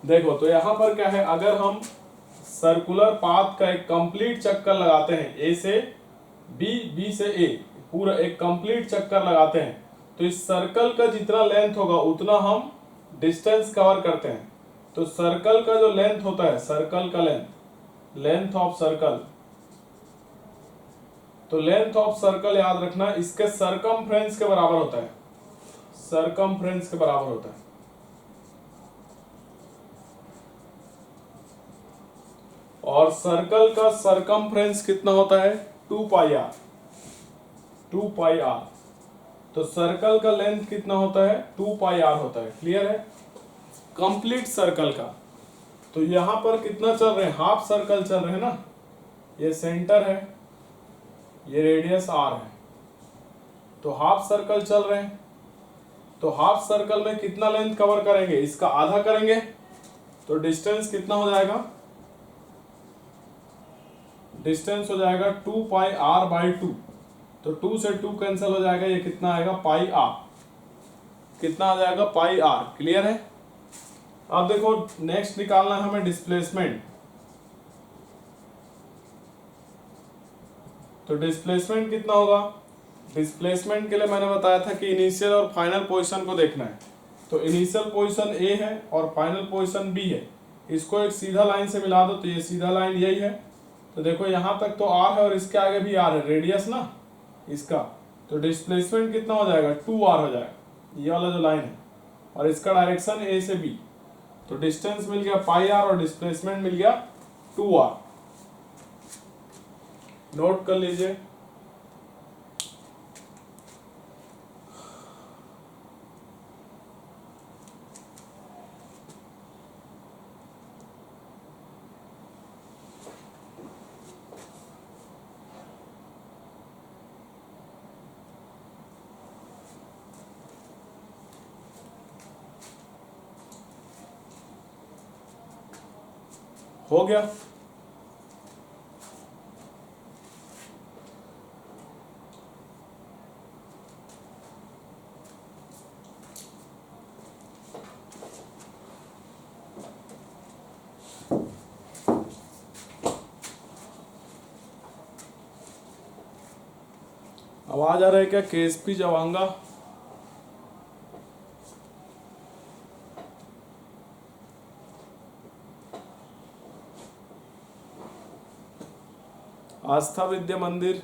देखो तो यहाँ पर क्या है, अगर हम सर्कुलर पाथ का एक कंप्लीट चक्कर लगाते हैं, ए से बी, बी से ए, पूरा एक कंप्लीट चक्कर लगाते हैं, तो इस सर्कल का जितना लेंथ होगा उतना हम डिस्टेंस कवर करते हैं। तो सर्कल का जो लेंथ होता है, सर्कल का लेंथ, लेंथ ऑफ सर्कल, तो लेंथ ऑफ सर्कल याद रखना इसके सरकमफ्रेंस के बराबर होता है, सरकमफ्रेंस के बराबर होता है। और सर्कल का सरकमफ्रेंस कितना होता है, 2 पाई आर, 2 पाई आर। तो सर्कल का लेंथ कितना होता है, 2 पाई आर होता है। क्लियर है, कंप्लीट सर्कल का। तो यहां पर कितना चल रहे हैं, हाफ सर्कल चल रहे हैं ना, ये सेंटर है, ये रेडियस आर है, तो हाफ सर्कल चल रहे हैं। तो हाफ सर्कल में कितना लेंथ कवर करेंगे, इसका आधा करेंगे, तो डिस्टेंस कितना हो जाएगा, डिस्टेंस हो जाएगा 2 पाई आर बाई 2। तो 2 से 2 कैंसिल हो जाएगा, ये कितना आएगा, पाई आर, कितना आ जाएगा, पाई आर। क्लियर है। अब देखो नेक्स्ट निकालना है हमें डिस्प्लेसमेंट। तो डिस्प्लेसमेंट कितना होगा, डिस्प्लेसमेंट के लिए मैंने बताया था कि इनिशियल और फाइनल पोजीशन को देखना है। तो इनिशियल पोजीशन ए है और फाइनल पोजीशन बी है, इसको एक सीधा लाइन से मिला दो, तो ये सीधा लाइन यही है। तो देखो यहां तक तो आर है और इसके आगे भी आर है, रेडियस ना इसका। तो डिस्प्लेसमेंट कितना हो जाएगा, 2r हो जाएगा, ये वाला जो लाइन है, और इसका डायरेक्शन ए से बी। तो डिस्टेंस मिल गया पाई आर और डिस्प्लेसमेंट मिल गया 2r। नोट कर लीजिए। हो गया। आवाज आ रहा है क्या, केएसपी जवांगा? आस्था विद्या मंदिर,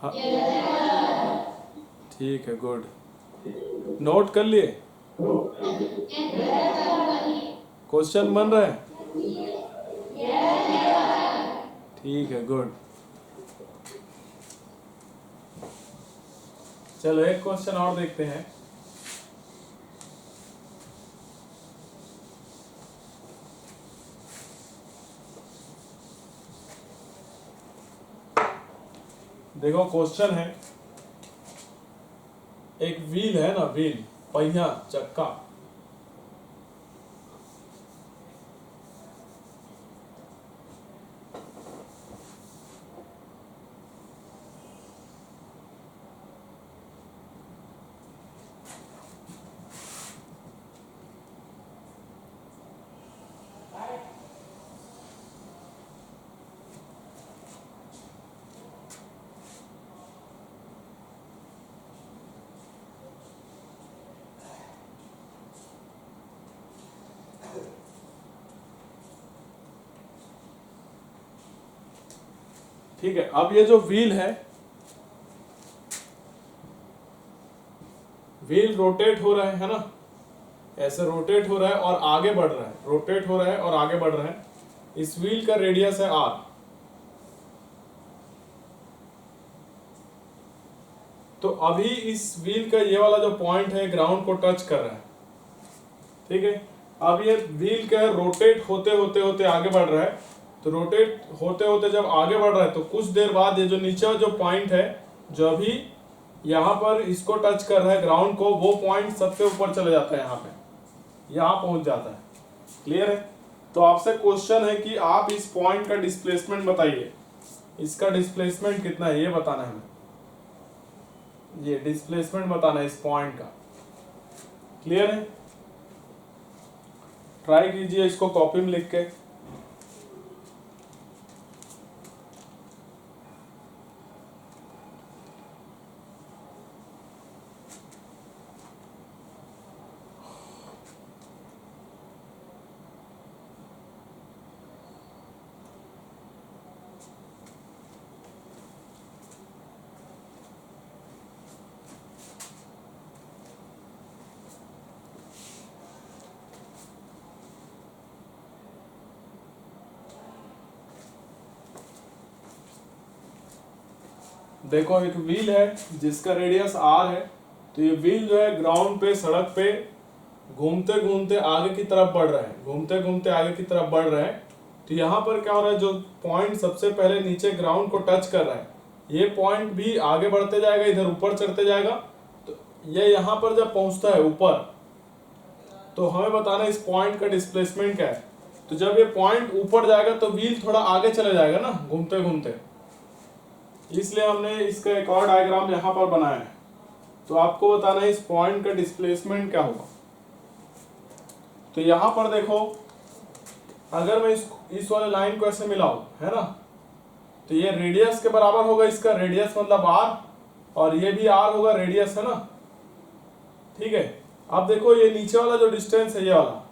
हाँ ठीक है, गुड। नोट कर लिए, क्वेश्चन बन रहा है, ठीक है, गुड। चलो एक क्वेश्चन और देखते हैं। देखो क्वेश्चन है, एक व्हील है ना, व्हील, पहिया, चक्का, ठीक है। अब ये जो व्हील है, व्हील रोटेट हो रहा है ना, ऐसे रोटेट हो रहा है और आगे बढ़ रहा है, रोटेट हो रहा है और आगे बढ़ रहा है। इस व्हील का रेडियस है आर। तो अभी इस व्हील का ये वाला जो पॉइंट है ग्राउंड को टच कर रहा है, ठीक है। अब ये व्हील का रोटेट होते होते होते आगे बढ़ रहा है। तो रोटेट होते होते जब आगे बढ़ रहा है तो कुछ देर बाद ये जो नीचे जो पॉइंट है, जो अभी यहाँ पर इसको टच कर रहा है ग्राउंड को, वो पॉइंट सबसे ऊपर चले जाता है, यहाँ पे यहाँ पहुंच जाता है। क्लियर है। तो आपसे क्वेश्चन है कि आप इस पॉइंट का डिस्प्लेसमेंट बताइए। इसका डिस्प्लेसमेंट कितना है ये बताना है हमें, ये डिस्प्लेसमेंट बताना है इस पॉइंट का। क्लियर है? ट्राई कीजिए इसको कॉपी में लिख के। देखो एक व्हील है जिसका रेडियस आर है, तो ये व्हील जो है ग्राउंड पे सड़क पे घूमते घूमते आगे की तरफ बढ़ रहा है, घूमते घूमते आगे की तरफ बढ़ रहा है। तो यहाँ पर क्या हो रहा है, जो पॉइंट सबसे पहले नीचे ग्राउंड को टच कर रहा है, ये पॉइंट भी आगे बढ़ते जाएगा, इधर ऊपर चढ़ते जाएगा। तो ये यहाँ पर जब पहुंचता है ऊपर, तो हमें बताना है इस पॉइंट का डिस्प्लेसमेंट क्या है। तो जब ये पॉइंट ऊपर जाएगा तो व्हील थोड़ा आगे चले जाएगा ना घूमते घूमते, इसलिए हमने इसका एक और डायग्राम यहाँ पर बनाया है। तो आपको बताना है इस पॉइंट का डिस्प्लेसमेंट क्या होगा। तो यहाँ पर देखो, अगर मैं इस वाले लाइन को ऐसे मिलाऊं, है ना, तो ये रेडियस के बराबर होगा, इसका रेडियस मतलब आर, और ये भी आर होगा, रेडियस है ना। ठीक है, अब देखो ये नीचे वाला जो डिस्टेंस है ये वाला,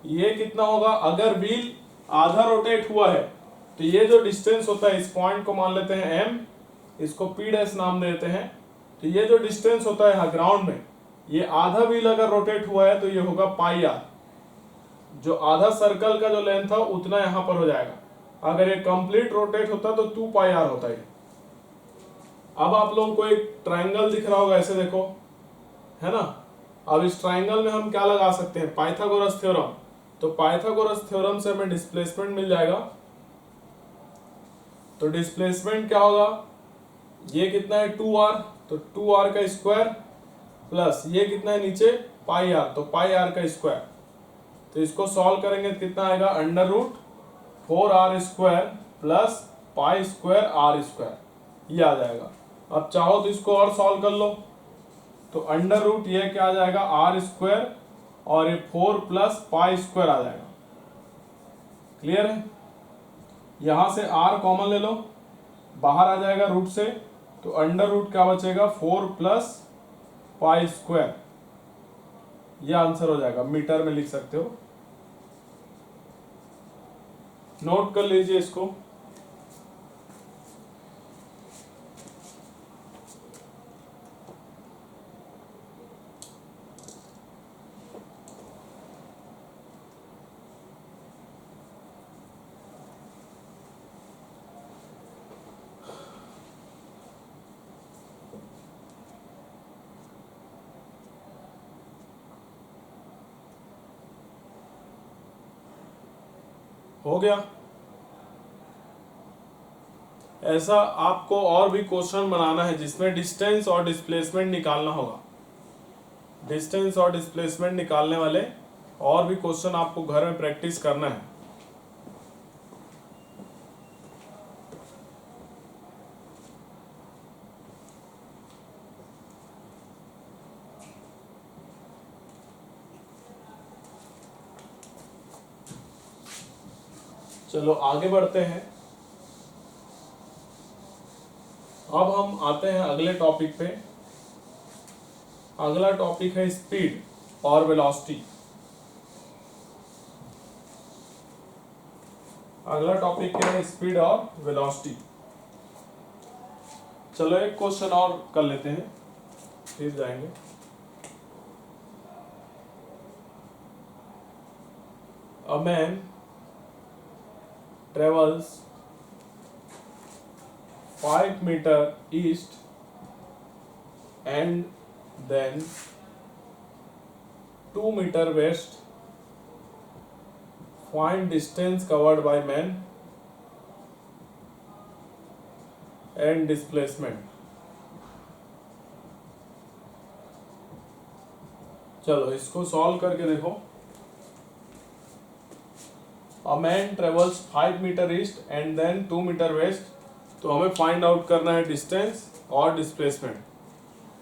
ये कितना होगा, अगर व्हील आधा रोटेट हुआ है तो ये जो डिस्टेंस होता है, इस पॉइंट को मान लेते हैं एम, इसको पी डैश नाम देते हैं। तो ये जो डिस्टेंस होता है यहाँ ग्राउंड में, ये आधा व्हील अगर रोटेट हुआ है तो ये होगा पाई आर। जो आधा सर्कल का जो लेंथ था उतना यहाँ पर हो जाएगा। अगर ये कंप्लीट रोटेट होता तो 2 पाई आर होता है। अब आप लोगों को एक ट्राइंगल दिख रहा होगा, ऐसे देखो, है ना। अब इस ट्राइंगल में हम क्या लगा सकते हैं, पाइथागोरस थ्योरम। तो पाइथागोरस थ्योरम से हमें डिस्प्लेसमेंट मिल जाएगा। तो डिस्प्लेसमेंट क्या होगा, ये कितना है 2r, तो 2r का स्क्वायर प्लस ये कितना है नीचे पाई आर, तो पाई आर का स्क्वायर। तो इसको सॉल्व करेंगे तो कितना आएगा, under root 4r square plus pi square R square, ये आ जाएगा। अब चाहो तो इसको और सॉल्व कर लो, तो अंडर रूट ये क्या आ जाएगा, आर स्क्वायर, और ये 4 प्लस पाई स्क्वायर आ जाएगा। क्लियर है? यहां से r कॉमन ले लो, बाहर आ जाएगा रूट से, तो अंडर रूट क्या बचेगा, 4 प्लस पाई स्क्वायर, यह आंसर हो जाएगा। मीटर में लिख सकते हो, नोट कर लीजिए इसको। हो गया। ऐसा आपको और भी क्वेश्चन बनाना है जिसमें डिस्टेंस और डिस्प्लेसमेंट निकालना होगा। डिस्टेंस और डिस्प्लेसमेंट निकालने वाले और भी क्वेश्चन आपको घर में प्रैक्टिस करना है। चलो आगे बढ़ते हैं। अब हम आते हैं अगले टॉपिक पे। अगला टॉपिक है स्पीड और वेलोसिटी। अगला टॉपिक क्या है, स्पीड और वेलोसिटी। चलो एक क्वेश्चन और कर लेते हैं, फिर जाएंगे। A man travels 5 meter east and then 2 meter west. Find distance covered by man and displacement. चलो इसको सॉल्व करके देखो। A man travels 5 meter east and then 2 meter west. तो हमें फाइंड आउट करना है डिस्टेंस और डिस्प्लेसमेंट।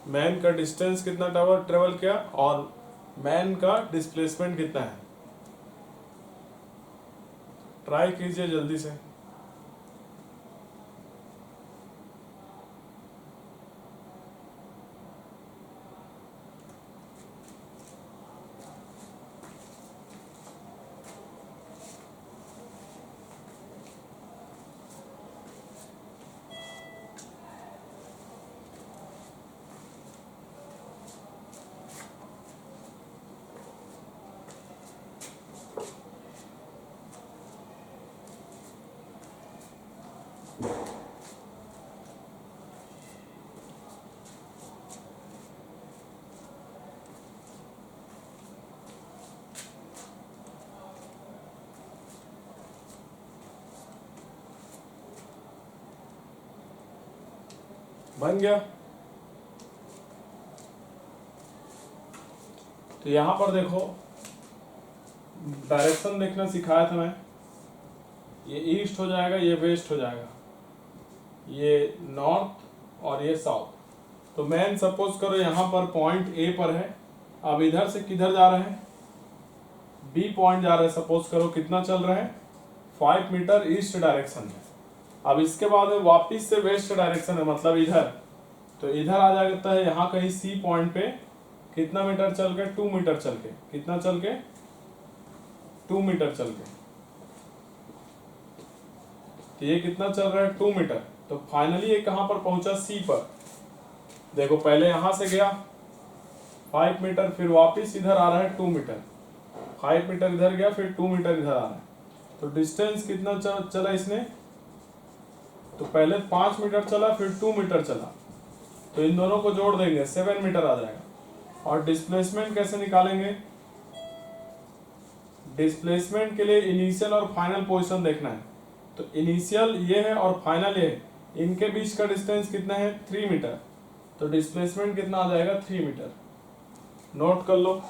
मैन का डिस्टेंस कितना ट्रेवल किया और मैन का डिस्प्लेसमेंट कितना है। ट्राई कीजिए जल्दी से। बन गया। तो यहां पर देखो, डायरेक्शन देखना सिखाया था मैं। ये ईस्ट हो जाएगा, ये वेस्ट हो जाएगा, ये नॉर्थ और ये साउथ। तो मैन सपोज करो यहाँ पर पॉइंट ए पर है। अब इधर से किधर जा रहे हैं, बी पॉइंट जा रहे हैं। सपोज करो कितना चल रहा है, 5 मीटर ईस्ट डायरेक्शन में। अब इसके बाद में वापिस से वेस्ट डायरेक्शन है, मतलब इधर। तो इधर आ जाता है यहाँ कहीं सी पॉइंट पे। कितना मीटर चल के, 2 मीटर चल के। कितना चल के, 2 मीटर चल के। तो ये कितना चल रहा है, 2 मीटर। तो फाइनली ये कहां पर पहुंचा, सी पर। देखो पहले यहां से गया 5 मीटर, फिर वापिस इधर आ रहा है 2 मीटर। 5 मीटर इधर गया, फिर 2 मीटर इधर आ रहा है। तो डिस्टेंस कितना चला इसने, तो पहले 5 मीटर चला, फिर 2 मीटर चला। तो इन दोनों को जोड़ देंगे, 7 मीटर आ जाएगा। और डिस्प्लेसमेंट कैसे निकालेंगे, डिस्प्लेसमेंट के लिए इनिशियल और फाइनल पोजीशन देखना है। तो इनिशियल ये है और फाइनल ये है, इनके बीच का डिस्टेंस कितना है, 3 मीटर। तो डिस्प्लेसमेंट कितना आ जाएगा, 3 मीटर। नोट कर लो।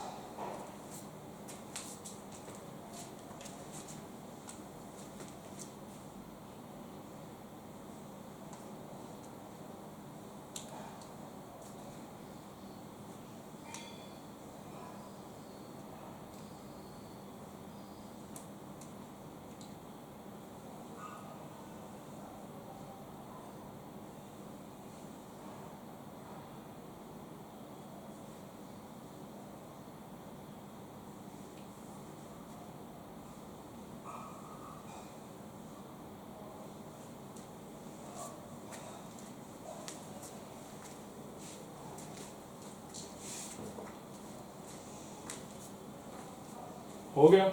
हो गया।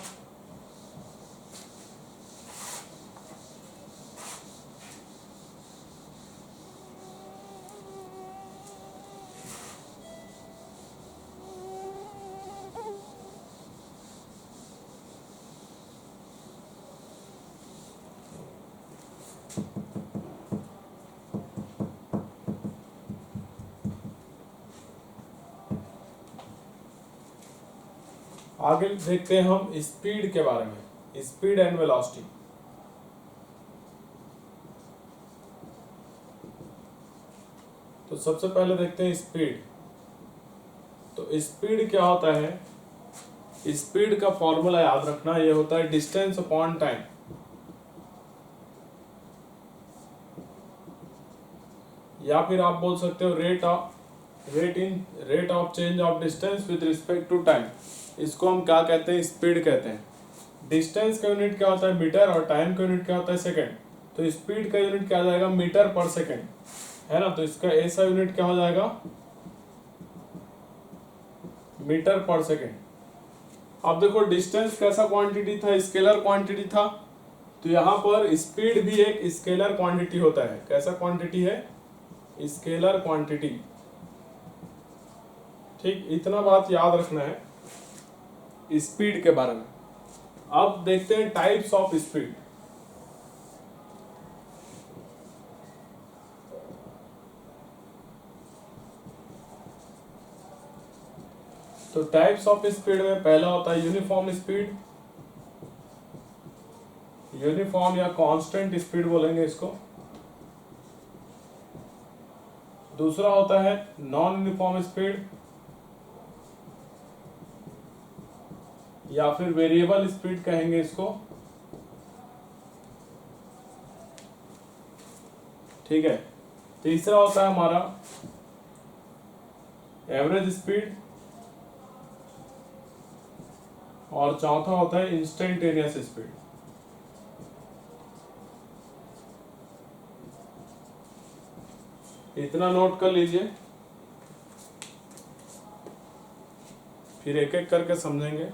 आगे देखते हैं हम स्पीड के बारे में, स्पीड एंड वेलोसिटी। तो सबसे पहले देखते हैं स्पीड। तो स्पीड क्या होता है, स्पीड का फॉर्मूला याद रखना, ये होता है डिस्टेंस अपॉन टाइम। या फिर आप बोल सकते हो rate of change of distance with respect to time. इसको हम क्या कहते हैं, स्पीड कहते हैं। डिस्टेंस का यूनिट क्या होता है, मीटर, और टाइम का यूनिट क्या होता है, सेकंड। तो स्पीड का यूनिट क्या आ जाएगा, मीटर पर सेकंड, है ना। तो इसका ऐसा यूनिट क्या हो जाएगा, मीटर पर सेकंड। अब देखो डिस्टेंस कैसा क्वांटिटी था, स्केलर क्वांटिटी था। तो यहाँ पर स्पीड भी एक स्केलर क्वांटिटी होता है। कैसा क्वांटिटी है, स्केलर क्वांटिटी। ठीक, इतना बात याद रखना है स्पीड के बारे में। अब देखते हैं टाइप्स ऑफ स्पीड। तो टाइप्स ऑफ स्पीड में पहला होता है यूनिफॉर्म स्पीड, यूनिफॉर्म या कांस्टेंट स्पीड बोलेंगे इसको। दूसरा होता है नॉन यूनिफॉर्म स्पीड या फिर वेरिएबल स्पीड कहेंगे इसको। ठीक है। तीसरा होता है हमारा एवरेज स्पीड और चौथा होता है इंस्टेंटेनियस स्पीड। इतना नोट कर लीजिए, फिर एक एक करके समझेंगे।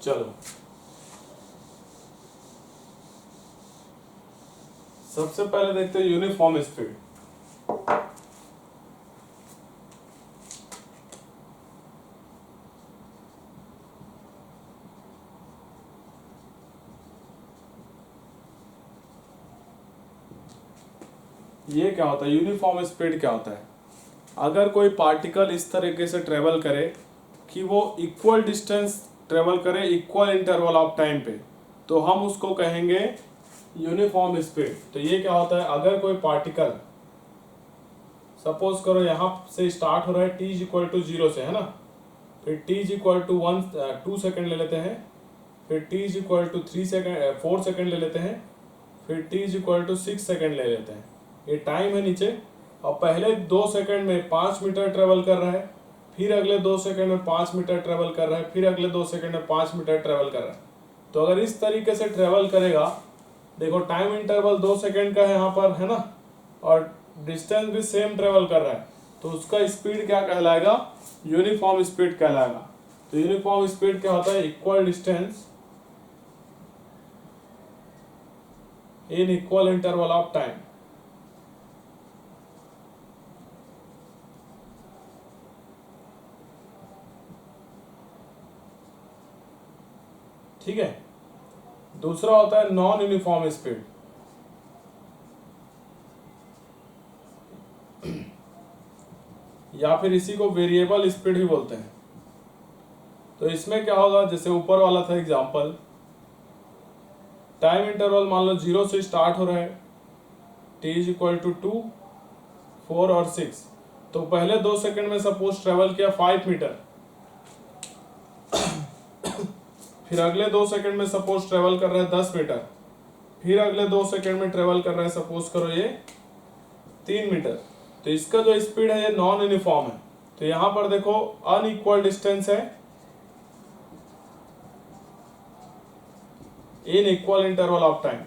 चलो, सबसे पहले देखते हैं यूनिफॉर्म स्पीड। ये क्या होता है? यूनिफॉर्म स्पीड क्या होता है? अगर कोई पार्टिकल इस तरीके से ट्रेवल करे कि वो इक्वल डिस्टेंस ट्रेवल करे इक्वल इंटरवल ऑफ टाइम पे, तो हम उसको कहेंगे यूनिफॉर्म स्पीड। तो ये क्या होता है? अगर कोई पार्टिकल सपोज करो यहाँ से स्टार्ट हो रहा है t इज इक्वल टू 0 से, है ना, फिर t is equal to 2 second ले लेते हैं, फिर t is equal to 4 second ले लेते हैं, फिर t is equal to 6 second ले लेते हैं। ये टाइम है नीचे, और पहले 2 सेकेंड में 5 मीटर ट्रेवल कर रहा है, फिर अगले 2 सेकेंड में 5 मीटर ट्रेवल कर रहा है, फिर अगले 2 सेकेंड में 5 मीटर ट्रेवल कर रहा है। तो अगर इस तरीके से ट्रेवल करेगा, देखो टाइम इंटरवल 2 सेकेंड का है यहाँ पर, है ना, और डिस्टेंस भी सेम ट्रेवल कर रहा है, तो उसका स्पीड क्या कहलाएगा? यूनिफॉर्म स्पीड कहलाएगा। तो यूनिफॉर्म स्पीड क्या होता है? Equal distance in equal interval of time. ठीक है। दूसरा होता है नॉन यूनिफॉर्म स्पीड। या फिर इसी को वेरिएबल स्पीड ही बोलते हैं। तो इसमें क्या होगा? जैसे ऊपर वाला था एग्जांपल, टाइम इंटरवल मान लो 0 से स्टार्ट हो रहा है, t इज इक्वल टू 2, 4 और 6। तो पहले 2 सेकंड में सपोज ट्रेवल किया 5 मीटर, फिर अगले 2 सेकंड में सपोज ट्रेवल कर रहा है 10 मीटर, फिर अगले 2 सेकंड में ट्रेवल कर रहा है सपोज करो ये 3 मीटर। तो इसका जो स्पीड है ये नॉन यूनिफॉर्म है। तो यहां पर देखो अनइक्वल डिस्टेंस है in equal interval of time.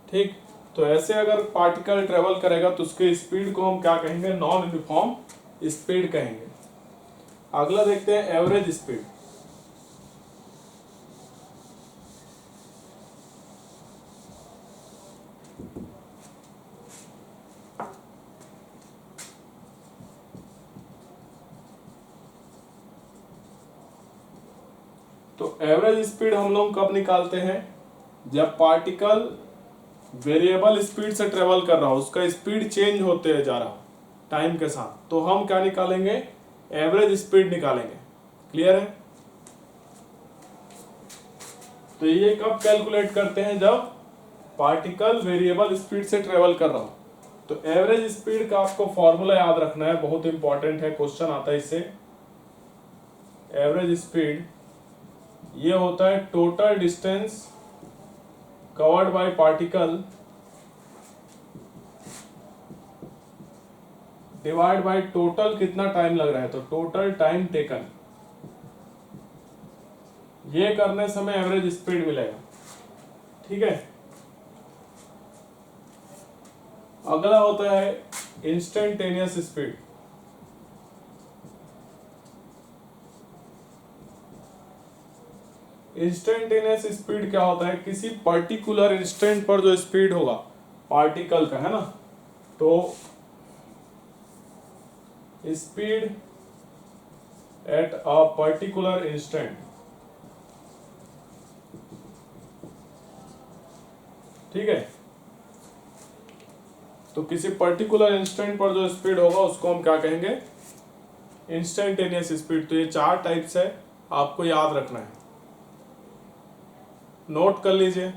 ठीक। तो ऐसे अगर पार्टिकल ट्रेवल करेगा तो उसके स्पीड को हम क्या कहेंगे? नॉन यूनिफॉर्म स्पीड कहेंगे। अगला देखते हैं एवरेज स्पीड। तो एवरेज स्पीड हम लोग कब निकालते हैं? जब पार्टिकल वेरिएबल स्पीड से ट्रेवल कर रहा हो, उसका स्पीड चेंज होते जा रहा हो टाइम के साथ, तो हम क्या निकालेंगे? एवरेज स्पीड निकालेंगे। क्लियर है? तो ये कब कैलकुलेट करते हैं? जब पार्टिकल वेरिएबल स्पीड से ट्रेवल कर रहा हो। तो एवरेज स्पीड का आपको फॉर्मूला याद रखना है, बहुत इंपॉर्टेंट है, क्वेश्चन आता है इससे। एवरेज स्पीड ये होता है total distance covered by particle divide by total कितना टाइम लग रहा है, तो टोटल टाइम टेकन। ये करने समय एवरेज स्पीड मिलेगा। ठीक है, अगला होता है इंस्टेंटेनियस स्पीड। इंस्टेंटेनियस स्पीड क्या होता है, किसी पर्टिकुलर इंस्टेंट पर जो स्पीड होगा पार्टिकल का, है ना, तो speed at a particular instant. ठीक है, तो किसी पर्टिकुलर इंस्टेंट पर जो स्पीड होगा उसको हम क्या कहेंगे, इंस्टेंटेनियस स्पीड। तो ये 4 टाइप्स है, आपको याद रखना है, नोट कर लीजिए।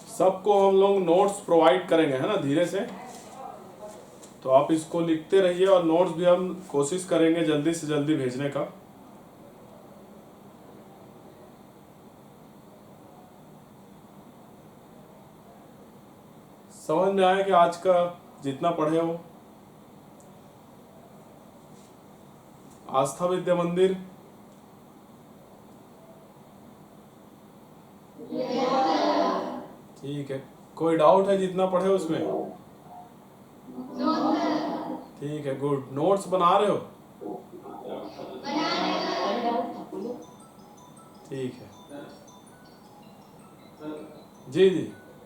सबको हम लोग नोट्स प्रोवाइड करेंगे, है ना, धीरे से। तो आप इसको लिखते रहिए और नोट्स भी हम कोशिश करेंगे जल्दी से जल्दी भेजने का। समझ में आया कि आज का जितना पढ़े हो। आस्था विद्या मंदिर, ठीक है। कोई डाउट है जितना पढ़े उसमें? ठीक है, गुड। नोट्स बना रहे हो? ठीक है जी जी।